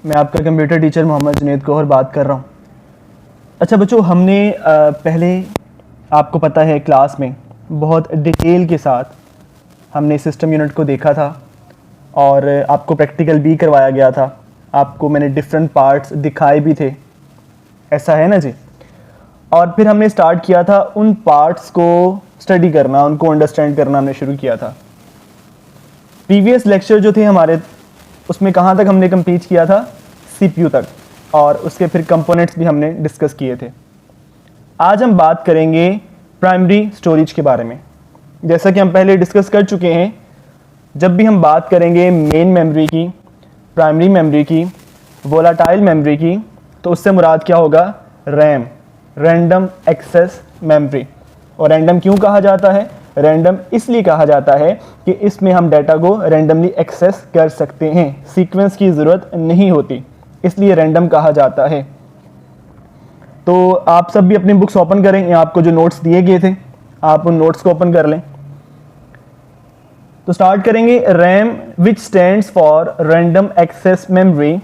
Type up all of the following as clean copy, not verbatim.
मैं आपका computer teacher Mohammad Junaid Gauhar बात कर रहा हूँ। अच्छा बच्चों, हमने पहले आपको पता है क्लास में बहुत डिटेल के साथ हमने सिस्टम यूनिट को देखा था और आपको प्रैक्टिकल भी करवाया गया था। आपको मैंने डिफरेंट पार्ट्स दिखाए भी थे, ऐसा है ना जी। और फिर हमने स्टार्ट किया था उन पार्ट्स को स्टडी करना, उनको अंडरस्टैंड करना हमने शुरू किया था। प्रीवियस लेक्चर जो थे हमारे, उसमें कहाँ तक हमने कंप्लीट किया था? सीपीयू तक, और उसके फिर कंपोनेंट्स भी हमने डिस्कस किए थे। आज हम बात करेंगे प्राइमरी स्टोरेज के बारे में। जैसा कि हम पहले डिस्कस कर चुके हैं, जब भी हम बात करेंगे मेन मेमोरी की, प्राइमरी मेमोरी की, वोलाटाइल मेमोरी की, तो उससे मुराद क्या होगा? RAM, random access memory. और रैंडम क्यों कहा जाता है? रैंडम इसलिए कहा जाता है कि इसमें हम डाटा को रैंडमली एक्सेस कर सकते हैं, सीक्वेंस की ज़रूरत नहीं होती, इसलिए रैंडम कहा जाता है। तो आप सब भी अपनी बुक्स ओपन करें, या आपको जो नोट्स दिए गए थे आप उन नोट्स को ओपन कर लें। तो स्टार्ट करेंगे। RAM which stands for random access memory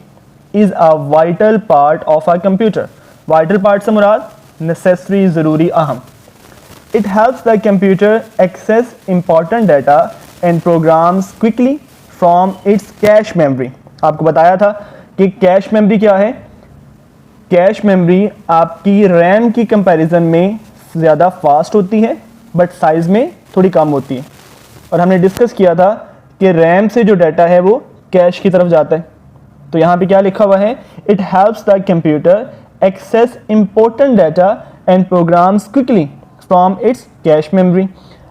is a vital part of a computer. Vital part से मुराद नेसेसरी, ज़रूरी, अहम। It helps the computer access important data and programs quickly from its cache memory। आपको बताया था कि cache memory क्या है? कैश मेमोरी आपकी रैम की कंपैरिजन में ज़्यादा फास्ट होती है, बट साइज़ में थोड़ी कम होती है। और हमने डिस्कस किया था कि रैम से जो डाटा है वो कैश की तरफ जाता है। तो यहाँ पे क्या लिखा हुआ है? It helps the computer access important data and programs quickly from its cache memory।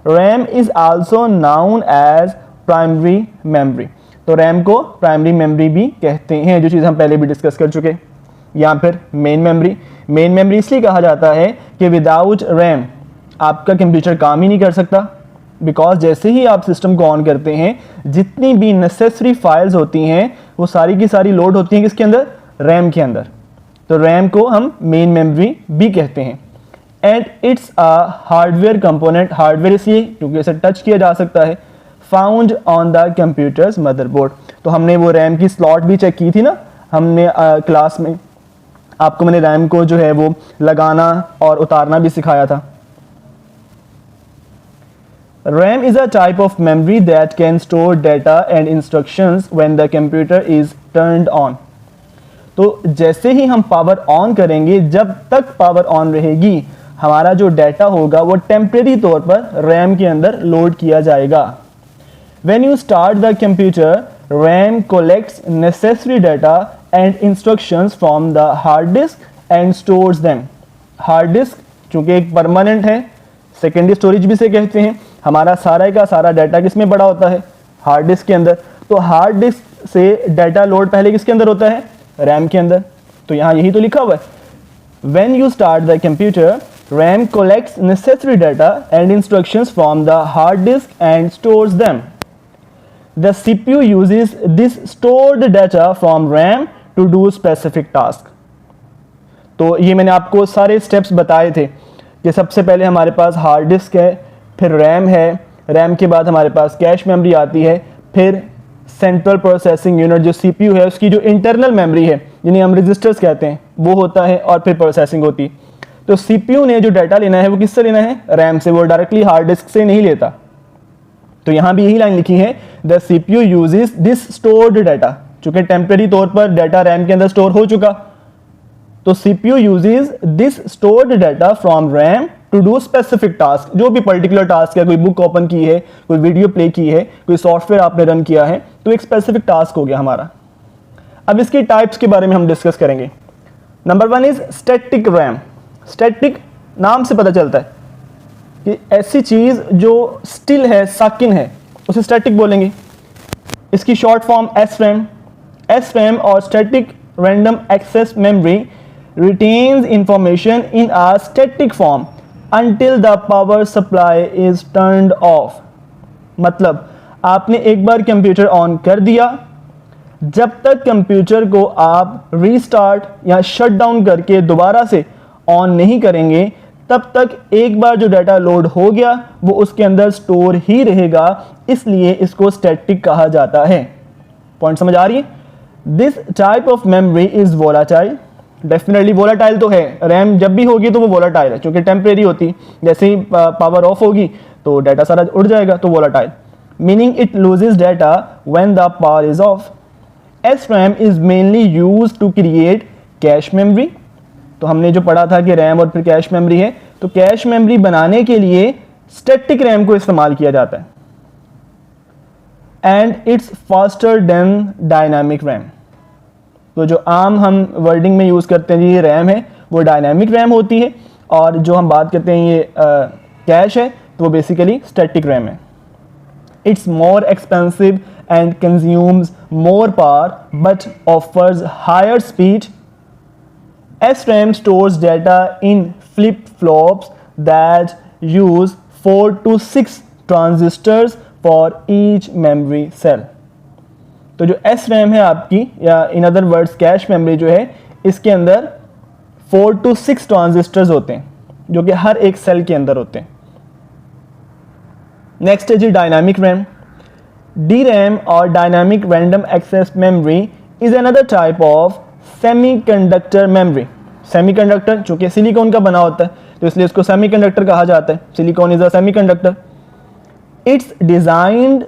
RAM is also known as primary memory। तो RAM को प्राइमरी मेमोरी भी कहते हैं, जो चीज़ हम पहले भी डिस्कस कर चुके। या फिर मेन मेमोरी। मेन मेमोरी इसलिए कहा जाता है कि विदाउट RAM आपका कंप्यूटर काम ही नहीं कर सकता, बिकॉज जैसे ही आप सिस्टम को ऑन करते हैं, जितनी भी नेसेसरी फाइल्स होती हैं वो सारी की सारी लोड होती हैं किसके अंदर? रैम के अंदर। तो रैम को हम मेन मेमोरी भी कहते हैं। And it's a hardware component. Hardware इसलिए क्योंकि इसे टच किया जा सकता है। Found on the computers motherboard. तो हमने वो रैम की स्लॉट भी चेक की थी ना, हमने क्लास में आपको मैंने रैम को जो है वो लगाना और उतारना भी सिखाया था। RAM is a type of memory that can store data and instructions when the computer is turned on। तो जैसे ही हम पावर ऑन करेंगे, जब तक पावर ऑन रहेगी, हमारा जो डाटा होगा वो टेम्परेरी तौर पर रैम के अंदर लोड किया जाएगा। When you start the computer, RAM collects necessary data and instructions from the hard disk and stores them। Hard disk चूंकि एक परमानेंट है, सेकेंडरी स्टोरेज भी से कहते हैं। हमारा सारा का सारा डाटा किसमें पड़ा होता है? हार्ड डिस्क के अंदर। तो हार्ड डिस्क से डाटा लोड पहले किसके अंदर होता है? रैम के अंदर। तो यहाँ यही तो लिखा हुआ है। When you start the computer, RAM collects necessary data and instructions from the hard disk and stores them। The CPU uses this stored data from RAM to do specific task। तो ये मैंने आपको सारे स्टेप्स बताए थे कि सबसे पहले हमारे पास हार्ड डिस्क है, फिर रैम है, रैम के बाद हमारे पास कैश मेमोरी आती है, फिर सेंट्रल प्रोसेसिंग यूनिट जो सीपीयू है उसकी जो इंटरनल मेमोरी है, जिन्हें हम रजिस्टर्स कहते हैं, वो होता है, और फिर प्रोसेसिंग होती है। तो सीपीयू ने जो डाटा लेना है वो किससे लेना है? रैम से। वो डायरेक्टली हार्ड डिस्क से नहीं लेता। तो यहाँ भी यही लाइन लिखी है, the CPU uses this stored data. चूंकि टेम्परेरी तौर पर डाटा रैम के अंदर स्टोर हो चुका, तो CPU uses this stored data from RAM to do specific task. जो भी पर्टिकुलर टास्क है, कोई बुक ओपन की है, कोई वीडियो प्ले की है, कोई सॉफ्टवेयर आपने रन किया है, तो एक स्पेसिफिक टास्क हो गया हमारा। अब इसके टाइप्स के बारे में हम डिस्कस करेंगे। Number 1 is static RAM. Static नाम से पता चलता है कि ऐसी चीज जो स्टिल है, साकिन है, उसे स्टैटिक बोलेंगे। इसकी शॉर्ट फॉर्म SRAM। SRAM और static random access memory retains information in a static form until the power supply is turned off। मतलब आपने एक बार कंप्यूटर ऑन कर दिया, जब तक कंप्यूटर को आप रीस्टार्ट या शट डाउन करके दोबारा से ऑन नहीं करेंगे, तब तक एक बार जो डाटा लोड हो गया वो उसके अंदर स्टोर ही रहेगा, इसलिए इसको स्टैटिक कहा जाता है। पॉइंट समझ आ रही है? This type of memory is volatile. Definitely volatile तो है, रैम जब भी होगी तो वो वोलाटाइल है क्योंकि टेम्परेरी होती, जैसे ही पावर ऑफ होगी तो डाटा सारा उड़ जाएगा, तो volatile, meaning it loses data when the power is off. SRAM is mainly use to create cache memory. तो हमने जो पढ़ा था कि रैम और फिर कैश मेमोरी है, तो कैश मेमोरी बनाने के लिए स्टैटिक रैम को इस्तेमाल किया जाता है। And it's faster than dynamic RAM. तो जो आम हम वर्डिंग में यूज़ करते हैं जी ये रैम है, वो डायनामिक रैम होती है, और जो हम बात करते हैं ये कैश है तो वो बेसिकली स्टैटिक रैम है। It's more expensive and consumes more power but offers higher speed. SRAM stores data in flip-flops that use 4 to 6 transistors for each memory cell। तो जो SRAM है आपकी, या in other words cache memory जो है, इसके अंदर 4 to 6 ट्रांजिस्टर्स होते हैं जो कि हर एक सेल के अंदर होते हैं। नेक्स्ट है जी डायनामिक रैम। DRAM और dynamic random access memory is another type of semiconductor memory. Semiconductor चूंकि सिलिकॉन का बना होता है तो इसलिए इसको सेमीकंडक्टर कहा जाता है। Silicon is a semiconductor. It's designed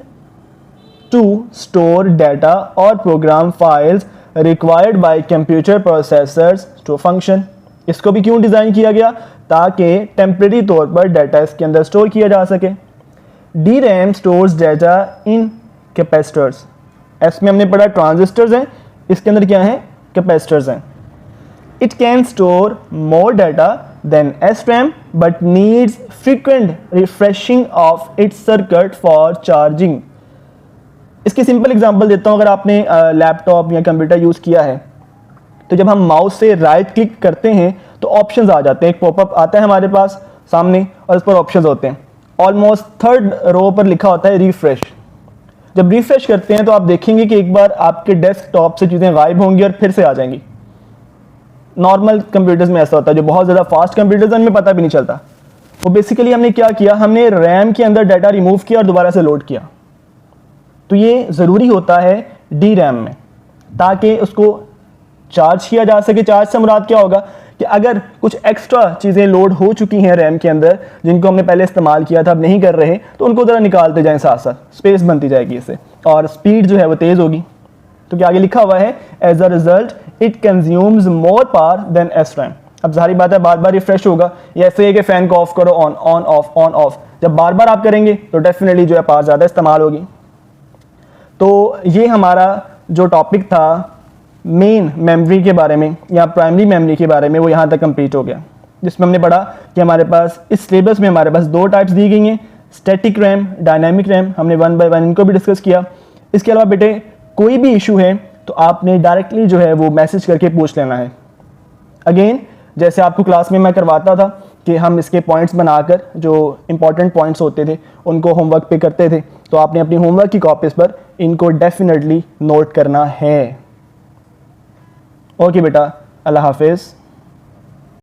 to store data और program files required by computer processors to function. इसको भी क्यों डिज़ाइन किया गया? ताकि टेम्परेरी तौर पर डाटा इसके अंदर स्टोर किया जा सके। DRAM stores data in capacitors. इसमें हमने पढ़ा ट्रांजिस्टर्स हैं, इसके अंदर क्या है? कैपेसिटर्स हैं। It can store more data than SRAM but needs frequent refreshing of its circuit for charging. इसकी सिंपल एग्जांपल देता हूँ। अगर आपने लैपटॉप या कंप्यूटर यूज़ किया है तो जब हम माउस से राइट क्लिक करते हैं तो ऑप्शंस आ जाते हैं, एक पॉपअप आता है हमारे पास सामने और इस पर ऑप्शंस होते हैं। ऑलमोस्ट थर्ड रो पर लिखा होता है रिफ्रेश। जब रिफ्रेश करते हैं तो आप देखेंगे कि एक बार आपके डेस्कटॉप से चीज़ें गायब होंगी और फिर से आ जाएंगी। नॉर्मल कंप्यूटर्स में ऐसा होता है, जो बहुत ज़्यादा फास्ट कंप्यूटर्स हैं उनमें पता भी नहीं चलता। तो बेसिकली हमने क्या किया, हमने रैम के अंदर डाटा रिमूव किया और दोबारा से लोड किया। तो ये ज़रूरी होता है DRAM में, ताकि उसको चार्ज किया जा सके। चार्ज से मुराद क्या होगा कि अगर कुछ एक्स्ट्रा चीज़ें लोड हो चुकी हैं रैम के अंदर जिनको हमने पहले इस्तेमाल किया था अब नहीं कर रहे, तो उनको ज़रा निकालते जाएं, साथ साथ स्पेस बनती जाएगी इससे और स्पीड जो है वो तेज़ होगी। तो क्या आगे लिखा हुआ है, as a result it consumes more power than SRAM। अब सारी बात है, बार बार रिफ्रेश होगा। ये ऐसे है कि फ़ैन को ऑफ करो, on on off on off, जब बार बार आप करेंगे तो डेफिनेटली जो है पावर ज़्यादा इस्तेमाल होगी। तो ये हमारा जो टॉपिक था मेन मेमोरी के बारे में या प्राइमरी मेमोरी के बारे में, वो यहाँ तक कंप्लीट हो गया, जिसमें हमने पढ़ा कि हमारे पास इस सिलेबस में हमारे पास दो टाइप्स दी गई हैं, स्टैटिक रैम, डायनामिक रैम। हमने 1 बाय 1 इनको भी डिस्कस किया। इसके अलावा बेटे कोई भी इशू है तो आपने डायरेक्टली जो है वो मैसेज करके पूछ लेना है। अगेन जैसे आपको क्लास में मैं करवाता था कि हम इसके पॉइंट्स बनाकर जो इंपॉर्टेंट पॉइंट्स होते थे उनको होमवर्क पे करते थे, तो आपने अपनी होमवर्क की कॉपीज पर इनको डेफिनेटली नोट करना है। ओके बेटा, अल्लाह हाफिज़।